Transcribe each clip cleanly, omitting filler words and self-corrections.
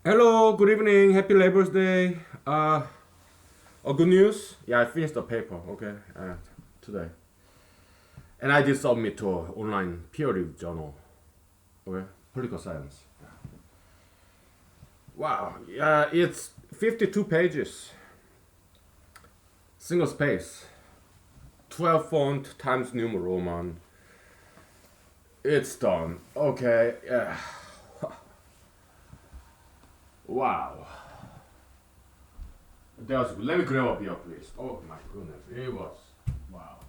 Hello, good evening, happy Labor's Day. Good news. Yeah, I finished the paper. Okay, today, and I did submit to an online peer-reviewed journal. Okay, political science. Wow. Yeah, it's 52 pages, single space, 12 font times New Roman. It's done. Okay. Yeah. Wow. That was good. Let me grab a beer, please. Oh my goodness, it was wow.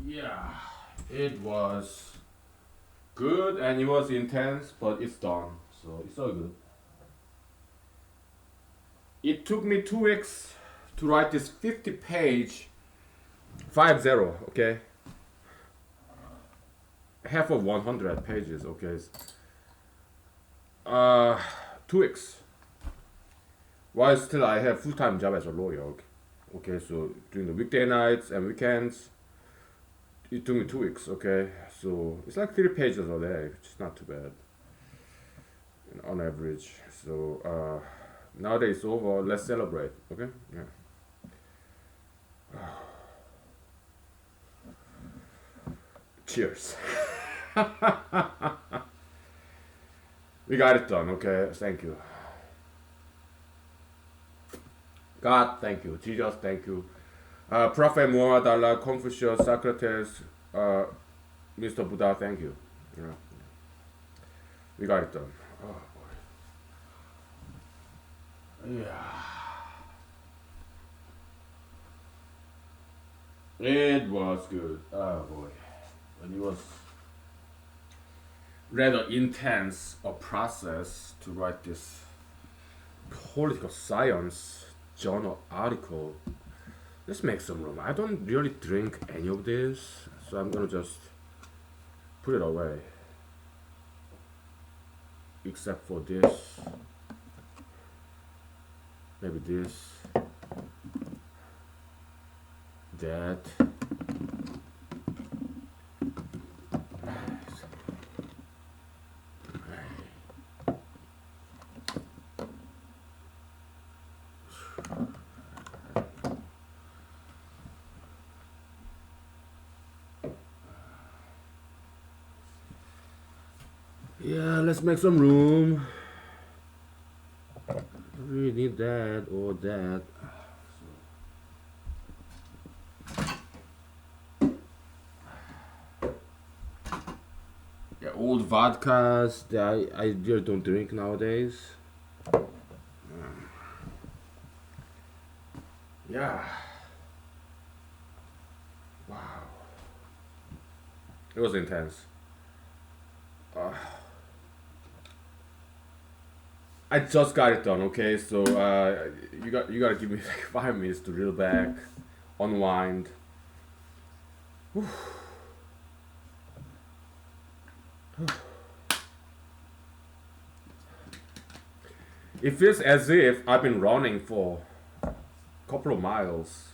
Yeah, it was good and it was intense, but it's done, so it's all good. It took me 2 weeks to write this 50-page 50. Okay, half of 100 pages. Okay, uh, 2 weeks. While still I have full-time job as a lawyer. Okay, okay, so during the weekday nights and weekends, it took me 2 weeks. Okay, so it's like 3 pages a day, which is not too bad on average. So now that it's over, let's celebrate. Okay, yeah. Cheers. We got it done. Okay, thank you. God, thank you. Jesus, thank you. Prophet Muhammad, Allah, Confucius, Socrates, Mr. Buddha, thank you. Yeah, we got it done. Oh boy. Yeah. It was good. Oh boy. And it was rather intense a process to write this political science journal article. Let's make some room. I don't really drink any of this, so I'm gonna just put it away. Except for this, maybe this, that. Yeah, let's make some room. We need that or that. Yeah, old vodkas that I really don't drink nowadays. Yeah. Wow. It was intense. Uh, I just got it done. Okay, so you gotta give me like 5 minutes to reel back, unwind. It feels as if I've been running for a couple of miles.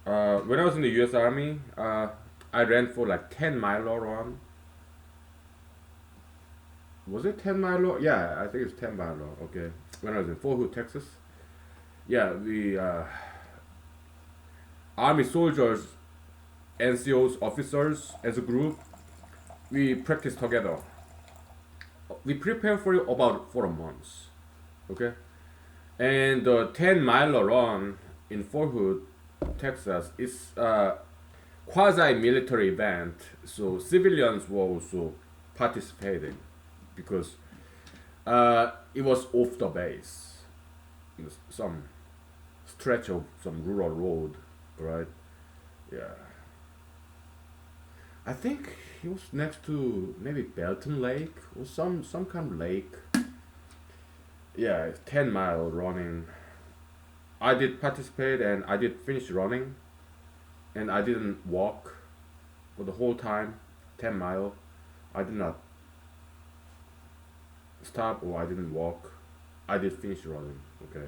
When I was in the U.S. Army, I ran for like 10 mile run. Was it 10 mile? Yeah, I think it's 10 mile. Okay, when I was in Fort Hood, Texas. Yeah, we Army soldiers, NCOs, officers as a group, we practice together. We prepare for it about 4 months. Okay, and the 10 mile run in Fort Hood, Texas is a quasi-military event, so civilians were also participating because it was off the base, some stretch of some rural road, right? Yeah, I think it was next to maybe Belton Lake or some kind of lake. Yeah, 10 mile running. I did participate and I did finish running, and I didn't walk for the whole time. 10 mile. I did not stop or I didn't walk. I did finish running. Okay,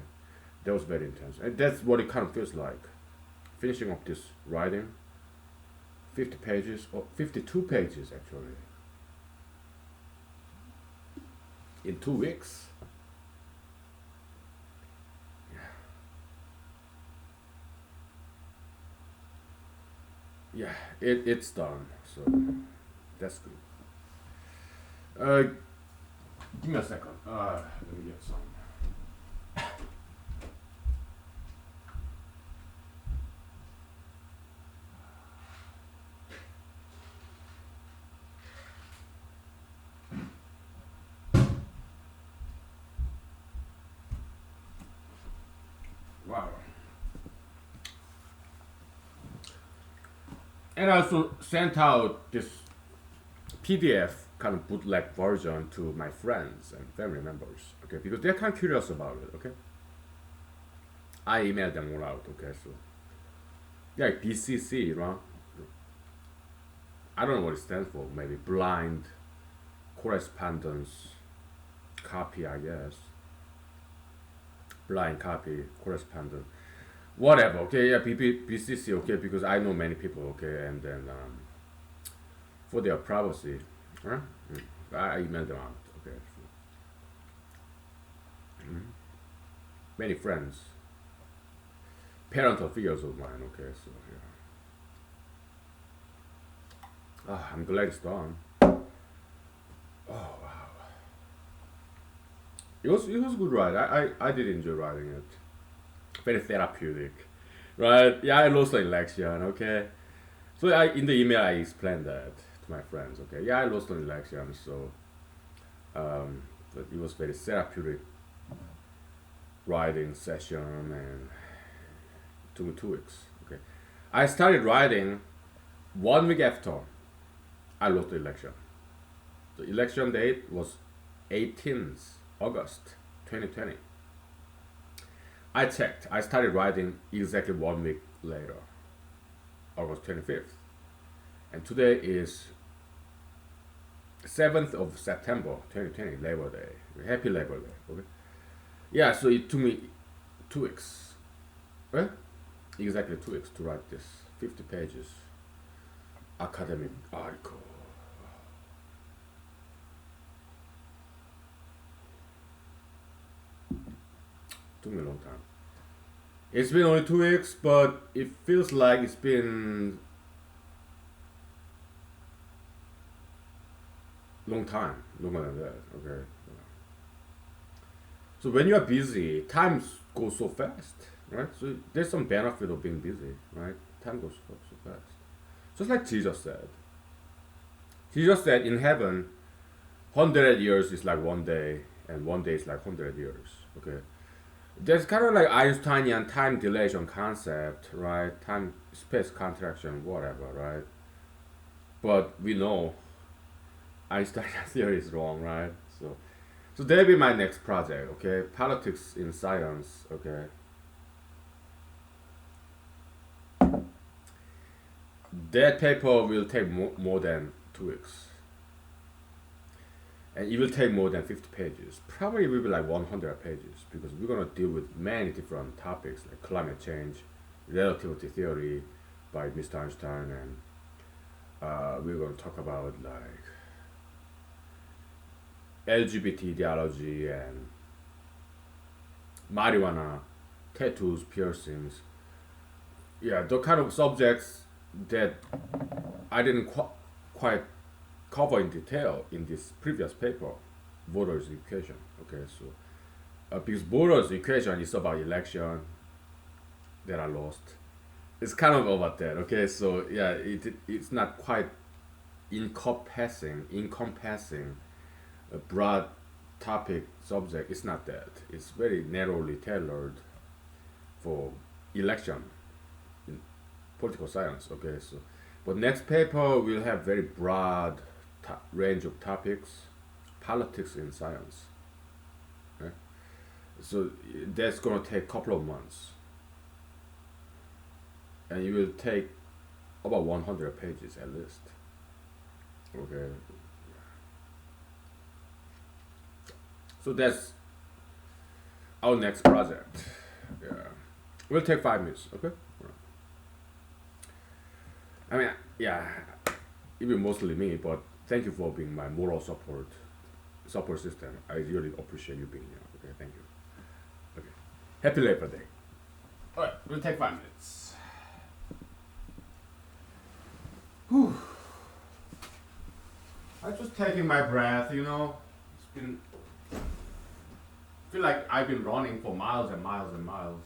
that was very intense, and that's what it kind of feels like. Finishing up this writing, 50 pages or 52 pages actually, in 2 weeks. Yeah, it's done. So that's good. Give me a second. Let me get some. Wow. And I also sent out this PDF kind of bootleg version to my friends and family members. Okay, because they're kind of curious about it. Okay, I emailed them all out. Okay, so yeah, BCC, right? I don't know what it stands for. Maybe blind correspondence copy, I guess. Blind copy correspondence, whatever. Okay, yeah, BCC. Okay, because I know many people. Okay, and then for their privacy, huh? I emailed them out. Okay, so, many friends, parental figures of mine. Okay, so yeah. I'm glad it's done. Oh wow, it was good ride. I did enjoy riding it. Very therapeutic, right? Yeah, I lost the election. Okay, so I in the email I explained that to my friends. Okay, yeah, I lost an election, so but it was very therapeutic riding session, and it took me 2 weeks. Okay, I started riding 1 week after I lost the election. The election date was 18th August 2020. I checked. I started riding exactly 1 week later, August 25th, and today is 7th of September 2020, Labor Day. Happy Labor Day. Okay. Yeah. So it took me 2 weeks. Eh? Exactly 2 weeks to write this 50 pages academic article. Took me a long time. It's been only 2 weeks, but it feels like it's been long time, longer than that. Okay. So when you are busy, time goes so fast, right? So there's some benefit of being busy, right? Time goes so fast. Just like Jesus said. Jesus said in heaven, 100 years is like one day, and one day is like 100 years. Okay. There's kind of like Einsteinian time dilation concept, right? Time space contraction, whatever, right? But we know Einsteinian theory is wrong, right? So that'll be my next project, okay? Politics in science, okay? That paper will take more than 2 weeks. And it will take more than 50 pages. Probably it will be like 100 pages because we're going to deal with many different topics like climate change, relativity theory by Mr. Einstein, and we're going to talk about like LGBT ideology and marijuana, tattoos, piercings. Yeah, the kind of subjects that I didn't quite cover in detail in this previous paper, voters education. Okay, so because voters education is about election that I lost. It's kind of about that. Okay, so yeah, it's not quite encompassing a broad topic subject. It's not that. It's very narrowly tailored for election in political science. Okay, so but next paper will have very broad range of topics, politics in science. Okay? So that's gonna take a couple of months, and it will take about 100 pages at least. Okay. So that's our next project. Yeah. We'll take 5 minutes. Okay. I mean, yeah, even mostly me, but thank you for being my moral support system. I really appreciate you being here. Okay, thank you. Okay, happy Labor Day. All right, we'll take 5 minutes. Whew. I'm just taking my breath. It's been feel like I've been running for miles and miles and miles.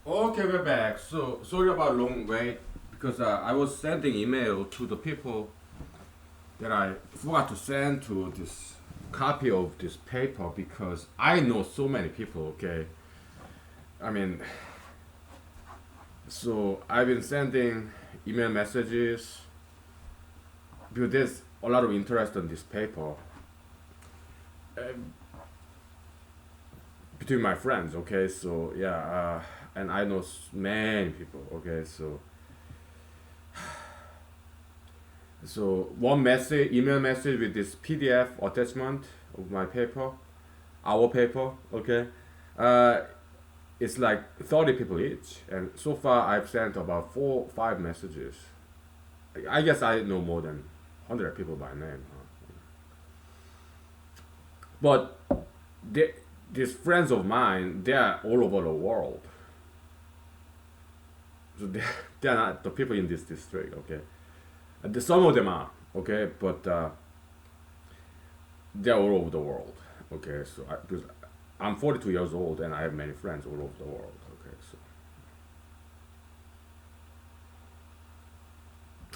Okay, we're back. So sorry about long wait because I was sending email to the people that I forgot to send to this copy of this paper because I know so many people. Okay, I mean, so I've been sending email messages because there's a lot of interest in this paper between my friends. Okay, so yeah, and I know many people. Okay, so one message, email message with this PDF attachment of my paper, our paper, okay, uh, it's like 30 people each, and so far I've sent about 5 messages. I guess I know more than 100 people by name, huh? But they, these friends of mine, they are all over the world, so they are not the people in this district, okay. Some of them are, okay, but they're all over the world. Okay, so because I'm 42 years old and I have many friends all over the world. Okay, so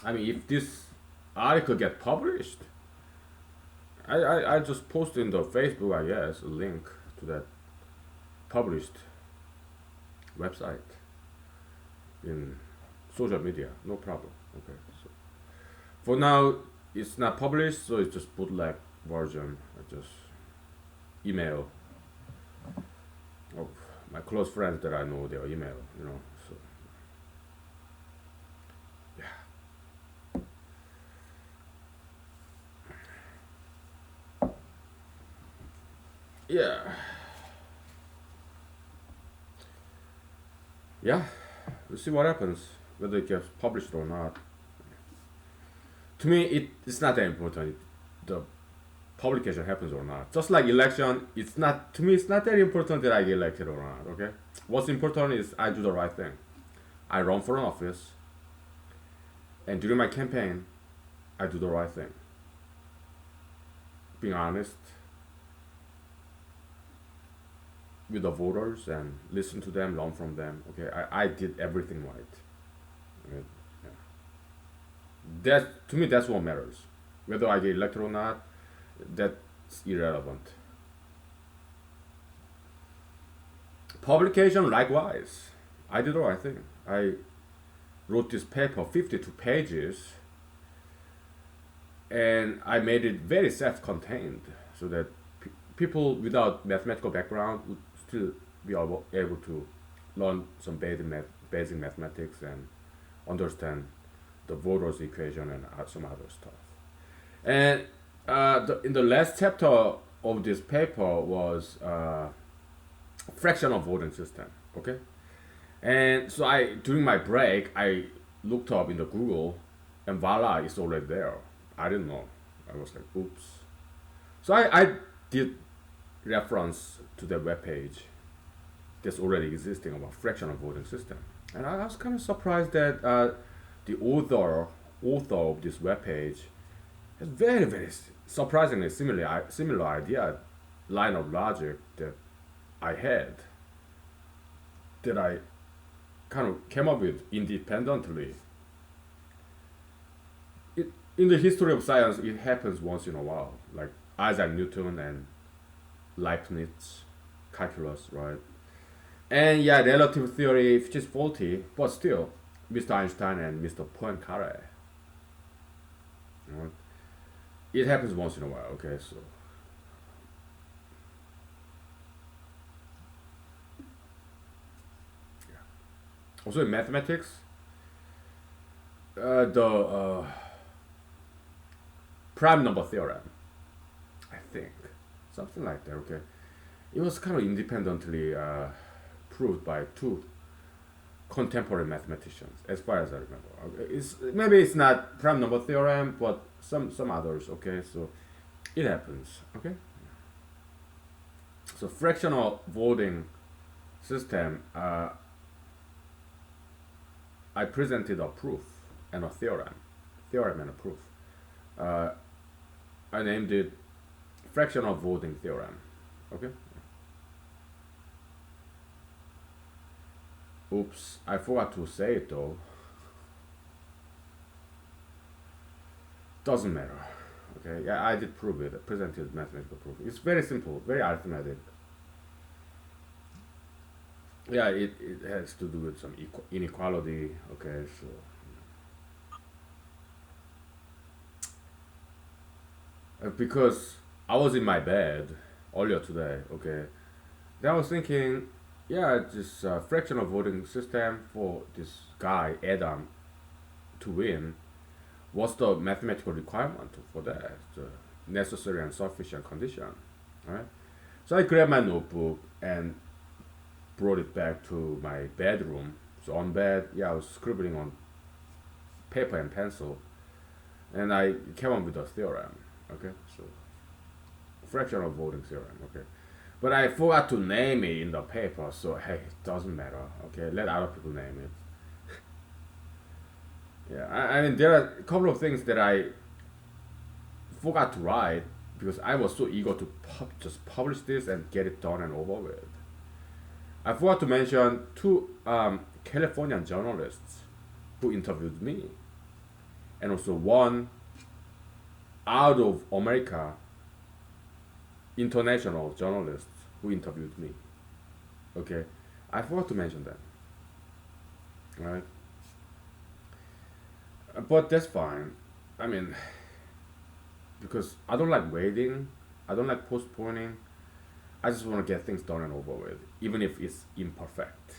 I mean, if this article get published, I just post in the Facebook, I guess, a link to that published website in social media. No problem. Okay, so for now it's not published, so it's just bootleg version. I just email of my close friends that I know their email, you know. So yeah, yeah, we'll see what happens, whether it gets published or not. To me, it's not that important. The publication happens or not. Just like election, it's not to me. It's not that important that I get elected or not. Okay, what's important is I do the right thing. I run for an office, and during my campaign, I do the right thing. Being honest with the voters and listen to them, learn from them. Okay, I did everything right. I mean, yeah. That to me, that's what matters. Whether I get elected or not, that's irrelevant. Publication, likewise, I did the right thing. I wrote this paper, 52 pages, and I made it very self-contained so that people without mathematical background would still be able to learn some basic mathematics and understand the voters equation and some other stuff. And in the last chapter of this paper was fractional voting system. Okay, and so I during my break I looked up in the Google, and voila, it's already there. I didn't know. I was like, oops. So I did reference to the web page that's already existing about fractional voting system, and I was kind of surprised that the author of this web page has very surprisingly similar idea line of logic that I had that I kind of came up with independently. In the history of science, it happens once in a while, like Isaac Newton and Leibniz, calculus, right? And yeah, relative theory, which is faulty, but still, Mr. Einstein and Mr. Poincaré. You know, it happens once in a while. Okay, so also in mathematics, the prime number theorem, I think, something like that. Okay, it was kind of independently proved by two contemporary mathematicians, as far as I remember. Okay, it's not prime number theorem, but some others. Okay, so it happens. Okay, so fractional voting system. I presented a proof and a theorem and a proof. Uh, I named it fractional voting theorem. Okay. Oops, I forgot to say it though. Doesn't matter. Okay, yeah, I did prove it. I presented mathematical proof. It's very simple, very arithmetic. Yeah, it has to do with some inequality. Okay, so because I was in my bed earlier today. Okay, then I was thinking, yeah, this fractional voting system for this guy Adam to win. What's the mathematical requirement for that? The necessary and sufficient condition, right? So I grabbed my notebook and brought it back to my bedroom. So on bed, yeah, I was scribbling on paper and pencil, and I came up with a theorem. Okay, so fractional voting theorem. Okay, but I forgot to name it in the paper. So hey, it doesn't matter. Okay, let other people name it. Yeah, I mean there are a couple of things that I forgot to write because I was so eager to just publish this and get it done and over with. I forgot to mention two Californian journalists who interviewed me, and also one out of America international journalist who interviewed me. Okay, I forgot to mention that. Right, but that's fine. I mean, because I don't like waiting, I don't like postponing. I just want to get things done and over with, even if it's imperfect.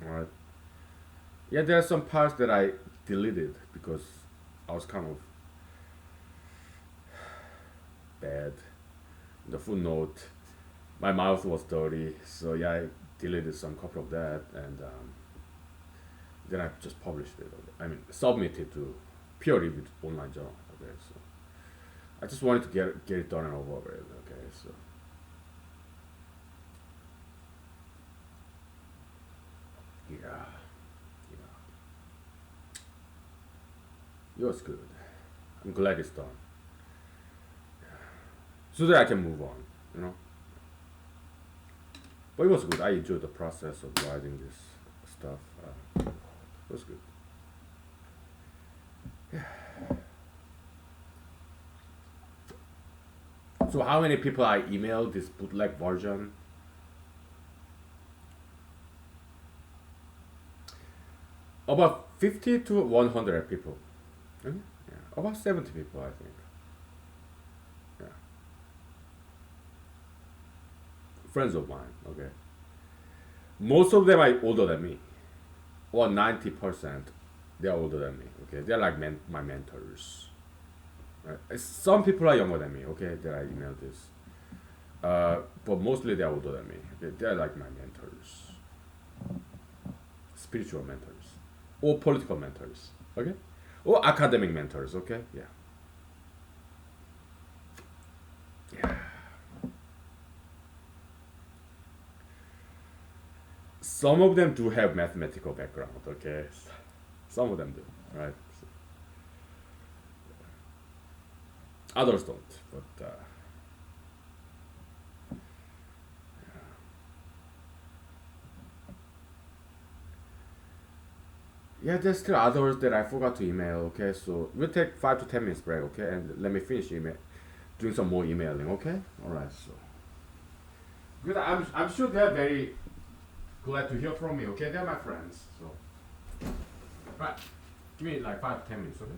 Alright. Yeah, there are some parts that I deleted because I was kind of bad. The footnote, my mouth was dirty, so yeah, I deleted some couple of that, and then I just published it. I mean, submitted to peer-reviewed online journal. Okay, so I just wanted to get it done and over with. Okay, so yeah, yeah, it was good. I'm glad it's done, so that I can move on. You know, but it was good. I enjoyed the process of writing this stuff. It was good. So how many people I emailed this bootleg version? About 50 to 100 people. Mhm. Yeah. About 70 people, I think. Yeah. Friends of mine. Okay. Most of them are older than me. Or 90%, they're older than me. Okay. They're like my mentors. Right? Some people are younger than me. Okay. That I emailed this. But mostly they're older than me. They're like my mentors, spiritual mentors, or political mentors. Okay, or academic mentors. Okay, yeah, yeah. Some of them do have mathematical background. Okay, some of them do. Right. Others don't. But yeah, there's still others that I forgot to email. Okay, so we'll take 5 to 10 minutes break. Okay, and let me finish doing some more emailing. Okay. All right. So good. I'm sure they're very glad to hear from me. Okay, they're my friends. So right, give me like 5 to 10 minutes. Okay.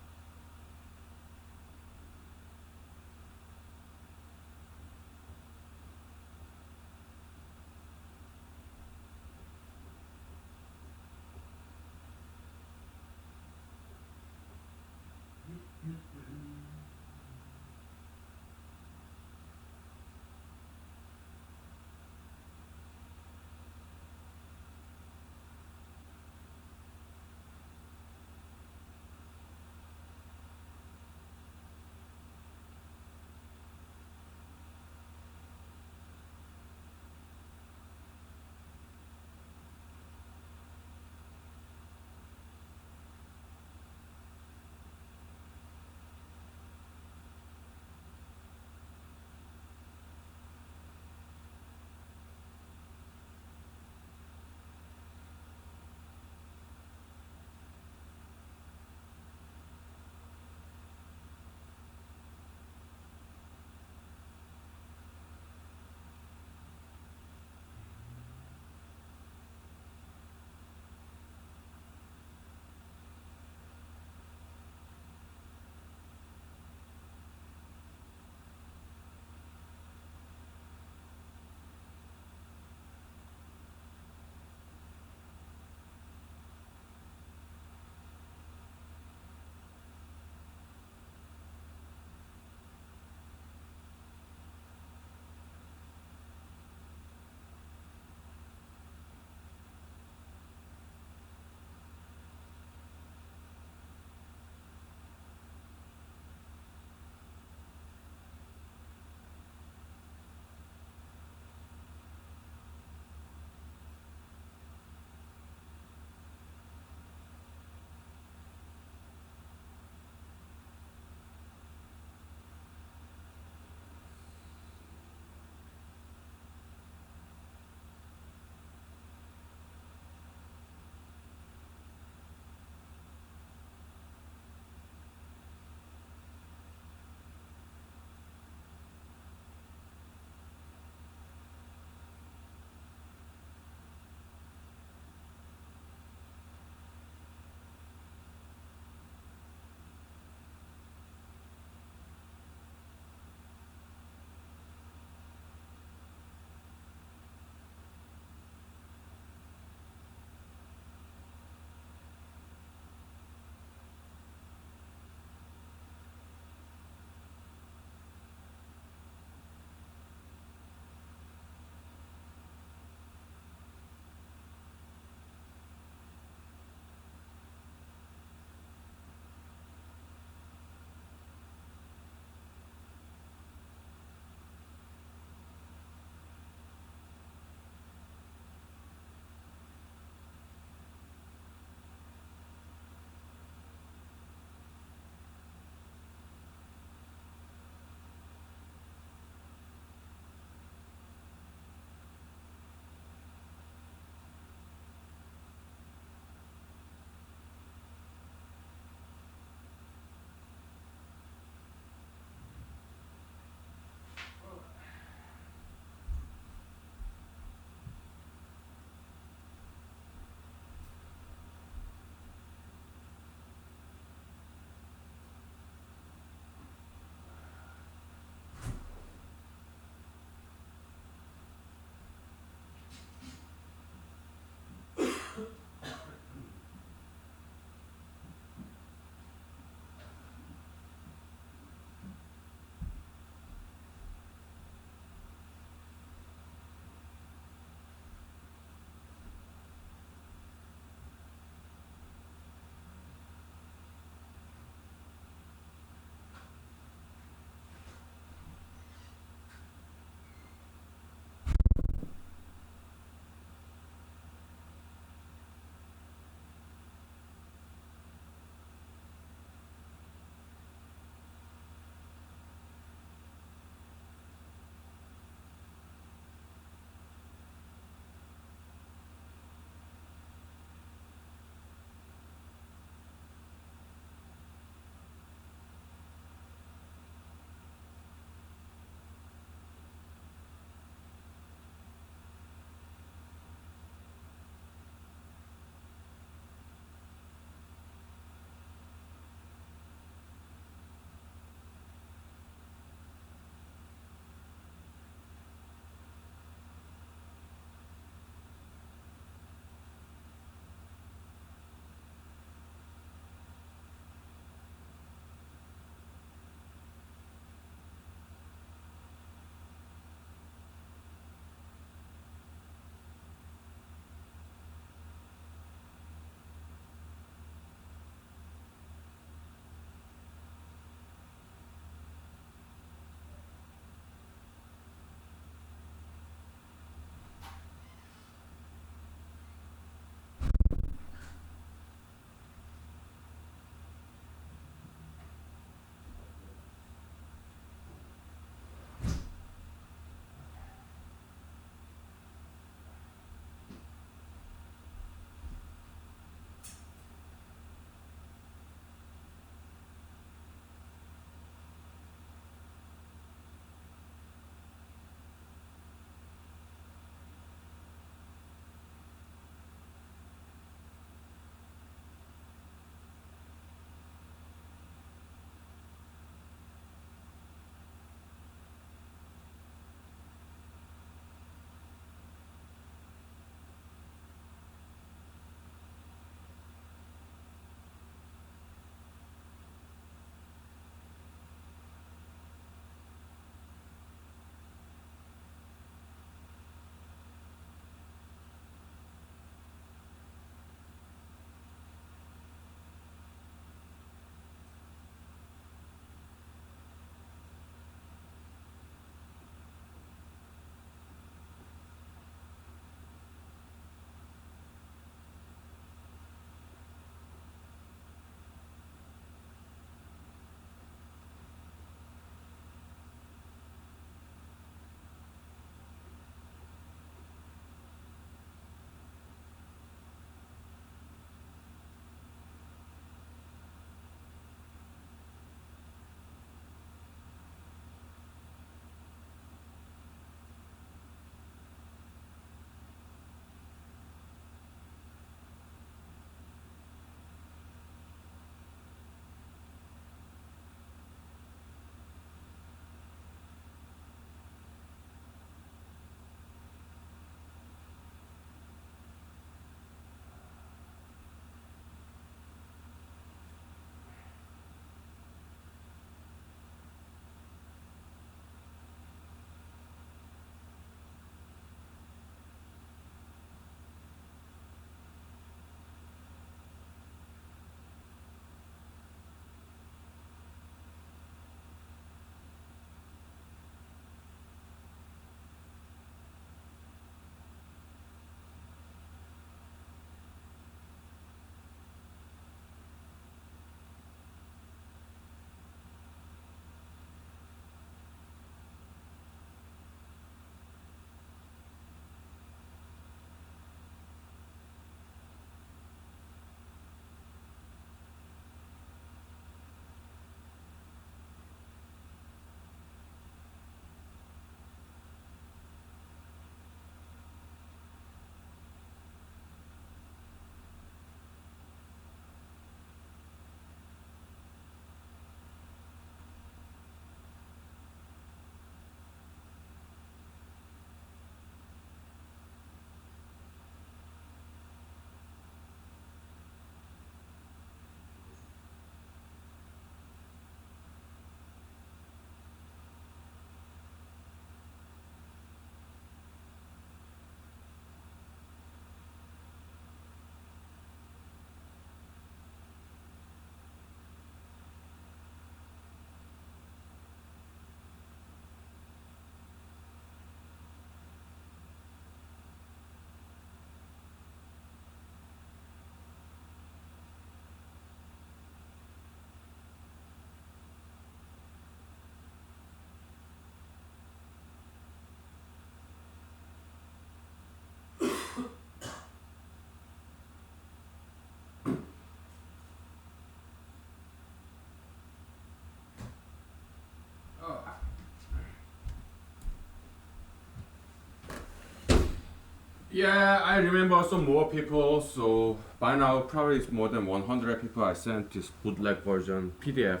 Yeah, I remember some more people. So by now, probably it's more than 100 people I sent this bootleg version PDF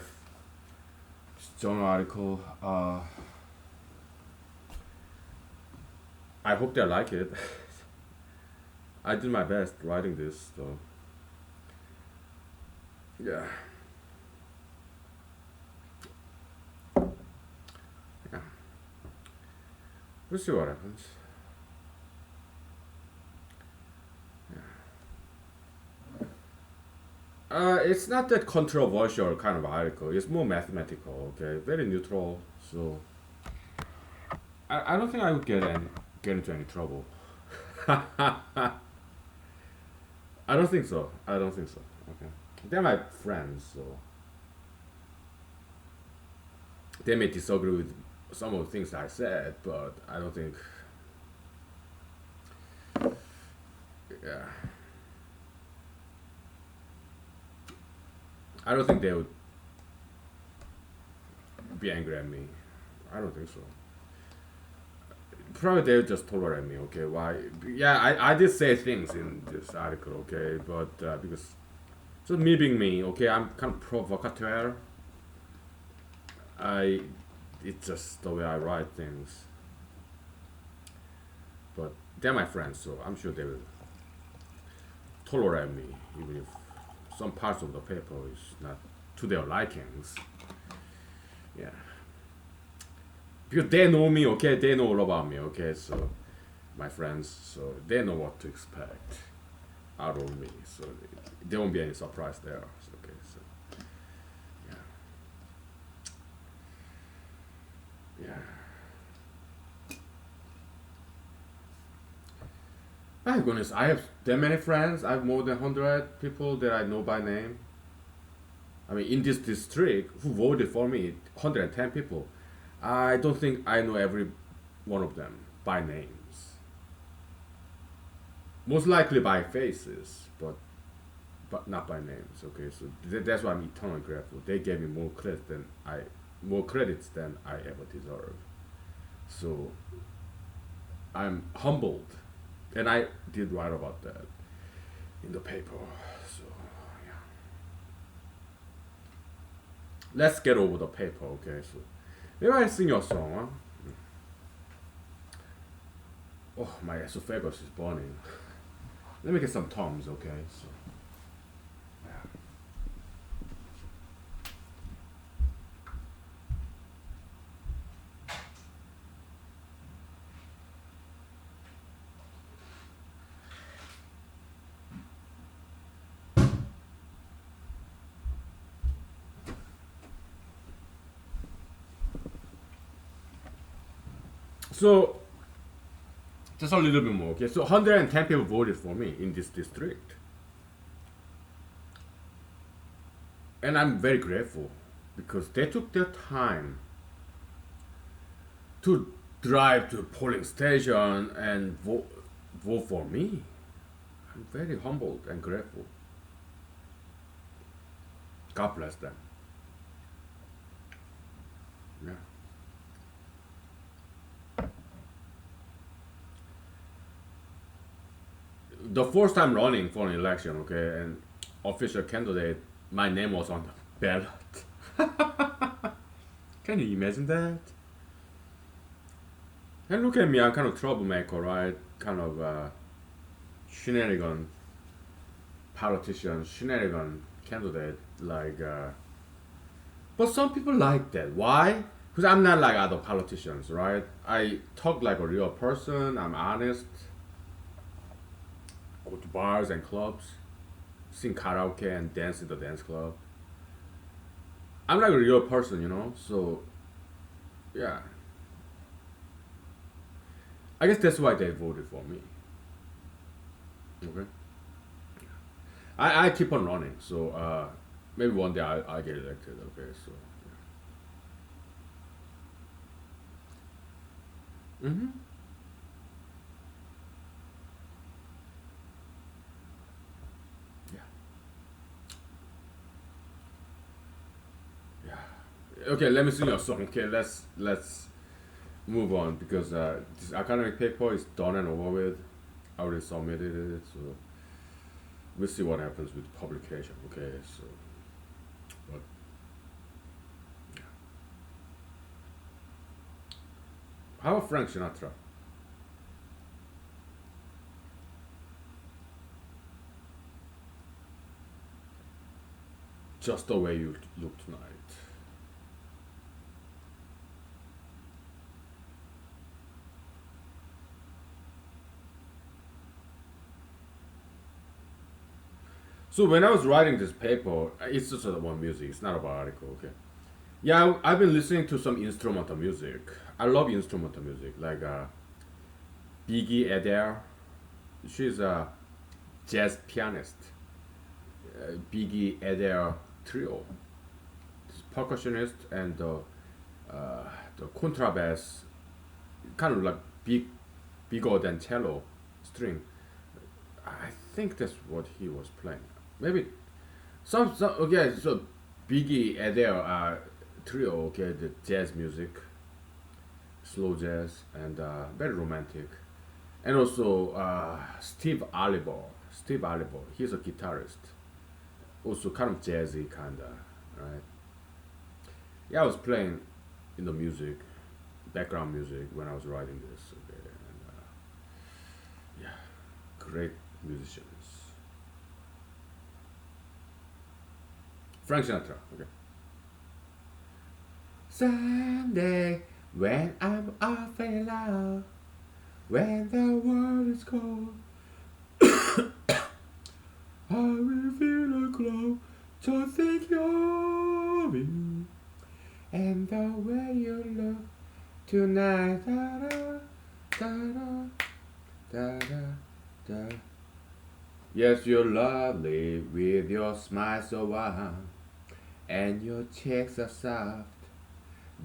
journal article. I hope they like it. I did my best writing this, so yeah, yeah. We'll see what happens. It's not that controversial kind of article. It's more mathematical. Okay, very neutral. So I don't think I would get into any trouble. I don't think so. I don't think so. Okay, they're my friends, so they may disagree with some of the things I said, but I don't think. Yeah, I don't think they would be angry at me. I don't think so. Probably they'll just tolerate me. Okay, why? Yeah, I did say things in this article. Okay, but because just me being me. Okay, I'm kind of provocateur. I it's just the way I write things. But they're my friends, so I'm sure they will tolerate me, even if some parts of the paper is not to their likings. Yeah, because they know me. Okay, they know all about me. Okay, so my friends, so they know what to expect out of me. So there won't be any surprise there. So, okay, so yeah, yeah. My goodness, I have that many friends. I have more than 100 people that I know by name. I mean, in this district, who voted for me, 110 people. I don't think I know every one of them by names. Most likely by faces, but not by names. Okay, so that's why I'm eternally grateful. They gave me more credits than I ever deserve. So I'm humbled, and I did write about that in the paper. So yeah, let's get over the paper. Okay, so maybe I sing your song. Huh? Oh, my esophagus is burning. Let me get some Tums. Okay, so. So just a little bit more. Okay, so 110 people voted for me in this district, and I'm very grateful because they took their time to drive to a polling station and vote for me. I'm very humbled and grateful. God bless them. Yeah. The first time running for an election, okay, and official candidate, my name was on the ballot. Can you imagine that? And look at me, I'm kind of troublemaker, right? Kind of shenanigan politician, shenanigan candidate, like. But some people like that. Why? Because I'm not like other politicians, right? I talk like a real person. I'm honest. Go to bars and clubs, sing karaoke and dance in the dance club. I'm like a real person, you know. So yeah, I guess that's why they voted for me. Okay, I keep on running. So maybe one day I get elected. Okay, so yeah. Yeah, yeah. Okay, let me sing your song. Okay, let's move on because this academic paper is done and over with. I already submitted it, so we'll see what happens with publication. Okay, so but yeah. How about Frank Sinatra? Just the way you look tonight. So when I was writing this paper, it's just about music. It's not about article. Okay. Yeah, I've been listening to some instrumental music. I love instrumental music, like Biggie Adair. She's a jazz pianist. Biggie Adair trio. This percussionist and the contrabass, kind of like bigger than cello string. I think that's what he was playing. Maybe some okay. So Biggie Adair trio. Okay, the jazz music, slow jazz, and very romantic. And also Steve Oliver. Steve Oliver. He's a guitarist. Also kind of jazzy, kinda, right? Yeah, I was playing in the music, background music when I was writing this. Okay, and yeah, great musicians. Frank Sinatra. Okay. Someday when I'm off and out, when the world is cold, I will feel a glow to think of you and the way you look tonight. Da da da da da da. Yes, you're lovely with your smile so warm and your cheeks are soft.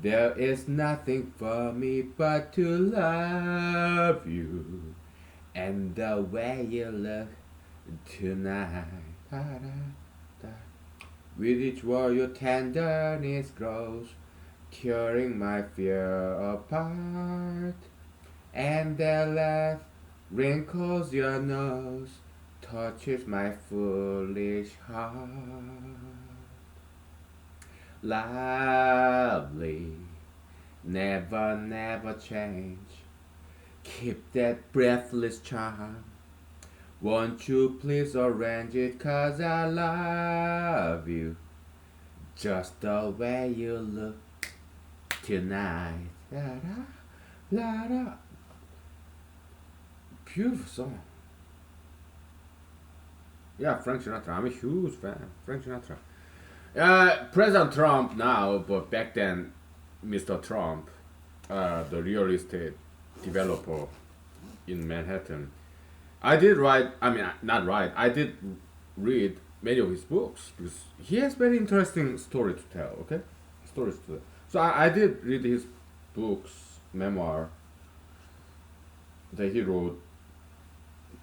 There is nothing for me but to love you and the way you look tonight. Da, da, da. With each word your tenderness grows, tearing my fear apart. And the laugh wrinkles your nose, touches my foolish heart. Lovely, never, never change. Keep that breathless charm. Won't you please arrange it? 'Cause I love you just the way you look tonight. La da, la da. Beautiful song. Yeah, Frank Sinatra. I'm a huge fan. Frank Sinatra. President Trump now, but back then, Mr. Trump, the real estate developer in Manhattan. I did write, I mean, not write, I did read many of his books because he has very interesting story to tell, okay? Stories to tell. So I did read his books, memoir that he wrote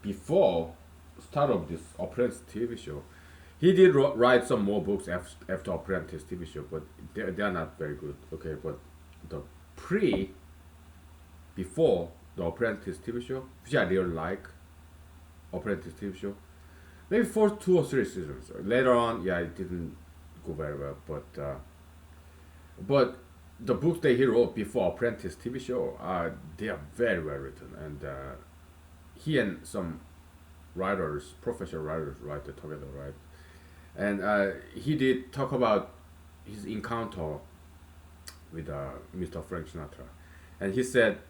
before start of this Apprentice TV show. He did write some more books after Apprentice TV show, but they are not very good. Okay, but the pre before the Apprentice TV show, which I really like, Apprentice TV show, maybe for 2 or 3 seasons. Later on, yeah, it didn't go very well, but the books that he wrote before Apprentice TV show, they are very well written, and he and some writers, professional writers, write it together, right? And he did talk about his encounter with Mr. Frank Sinatra, and he said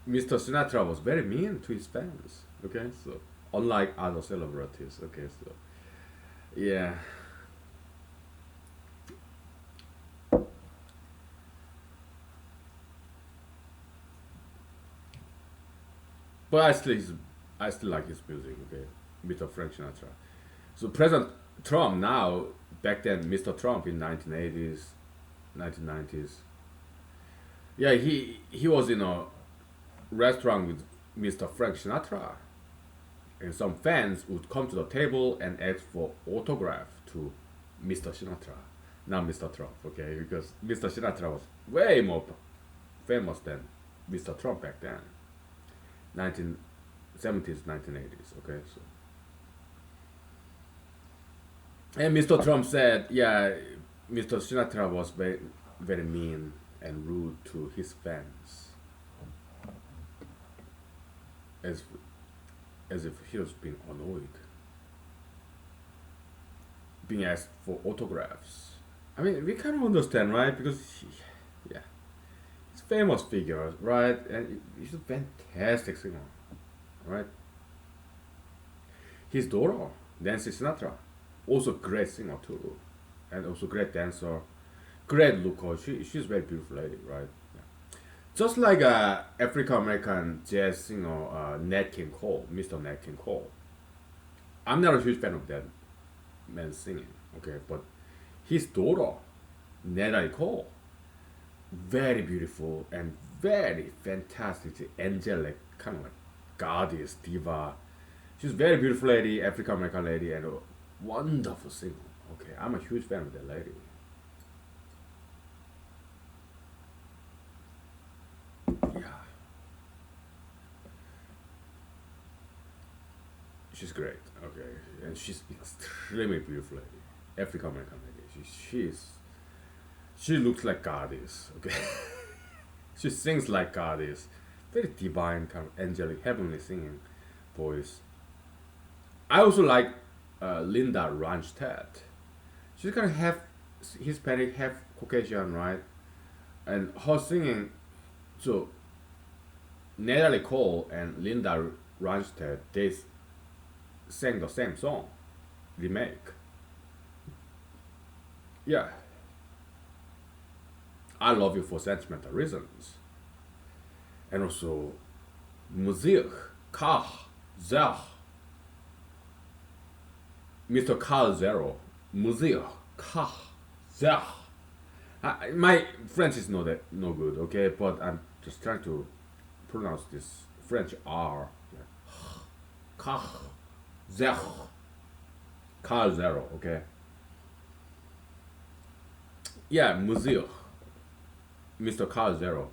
Mr. Sinatra was very mean to his fans. Okay, so unlike other celebrities. Okay, so yeah, but I still like his music. Okay, Mr. Frank Sinatra. So President Trump now, back then Mr. Trump in 1980s, 1990s. Yeah, he was in a restaurant with Mr. Frank Sinatra, and some fans would come to the table and ask for autograph to Mr. Sinatra, not Mr. Trump. Okay, because Mr. Sinatra was way more famous than Mr. Trump back then, 1970s, 1970s, 1980s. Okay, so and Mr. Trump said, yeah, Mr. Sinatra was very mean and rude to his fans, as as if he was being annoyed, being asked for autographs. I mean, we kind of understand, right? Because yeah, he's a famous figure, right? And he's a fantastic singer, right? His daughter, Nancy Sinatra, also great singer too, and also great dancer, great looker. She's very beautiful lady, right? Yeah. Just like African American jazz singer Nat King Cole, Mr. Nat King Cole. I'm not a huge fan of that man singing, okay, but his daughter, Natalie Cole, very beautiful and very fantastic, angelic, kind of like goddess, diva. She's a very beautiful lady, African American lady, and a wonderful singer. Okay, I'm a huge fan of that lady. Yeah, she's great. Okay, and she's extremely beautiful lady, African American lady. She looks like goddess. Okay, she sings like goddess, very divine, kind of angelic, heavenly singing voice. I also like Linda Ronstadt. She's kind of half Hispanic, half Caucasian, right? And her singing, so Natalie Cole and Linda Ronstadt, they sang the same song, remake. Yeah, I love you for sentimental reasons, and also Musik, Kach, Zach, Mr. Carl Zero, Musik, Kach, Zach. My French is no good, okay, but I'm just trying to pronounce this French R. Kach, Zach, Carl Zero, okay. Yeah, Musik, Mr. Carl Zero.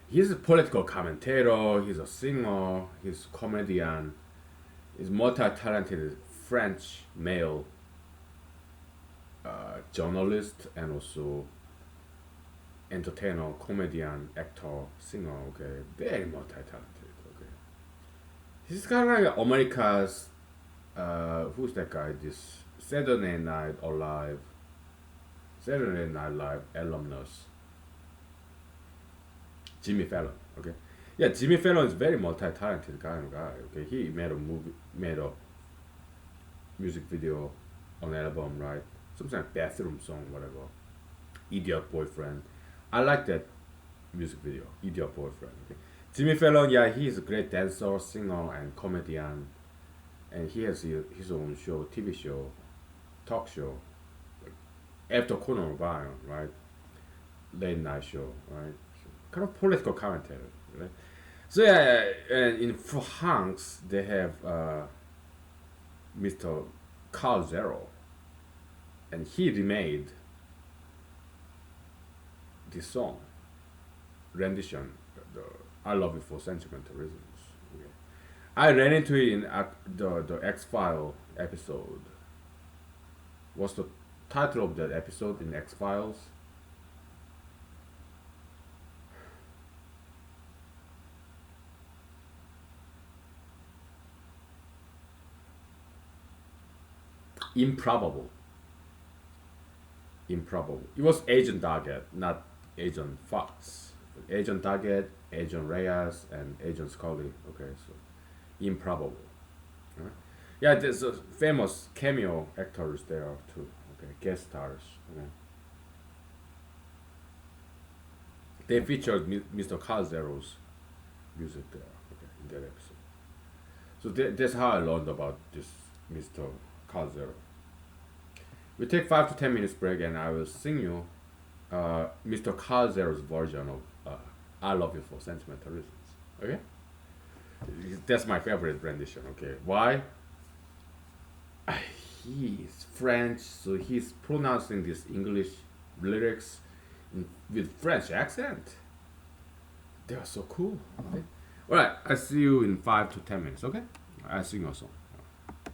He's a political commentator, he's a singer, he's a comedian, he's multi-talented French male journalist and also entertainer, comedian, actor, singer, okay, very multi-talented, okay. He's kind of like America's, who's that guy, this Saturday Night Live alumnus, Jimmy Fallon. Okay, yeah, Jimmy Fallon is very multi-talented kind of guy. Okay, he made a music video, on album, right? Some kind of bathroom song, whatever. Idiot Boyfriend. I like that music video, Idiot Boyfriend. Okay. Jimmy Fallon, yeah, he is a great dancer, singer, and comedian, and he has his own show, TV show, talk show, after Conan O'Brien, right? Late night show, right? Kind of political commentary, right? So yeah, and in France they have Mr. Carl Zero, and he remade this song rendition, the "I Love You for Sentimental Reasons." Okay. I ran into it in the X File episode. What's the title of that episode in X Files? Improbable. Improbable. It was Agent Target, not Agent Fox. Agent Target, Agent Reyes, and Agent Scully. Okay, so improbable. Right? Yeah, there's a famous cameo actors there too. Okay, guest stars. Okay. They featured Mr. Carl Zero's music there. Okay, in that episode. So that's how I learned about this Mr. Carl Zero. We take 5 to 10 minutes break, and I will sing you Mr. Carl Zero's version of "I Love You for Sentimental Reasons." Okay, that's my favorite rendition. Okay, why? He's French, so he's pronouncing these English lyrics with French accent. They are so cool. Okay? All right, I see you in 5 to 10 minutes. Okay, I sing you a song.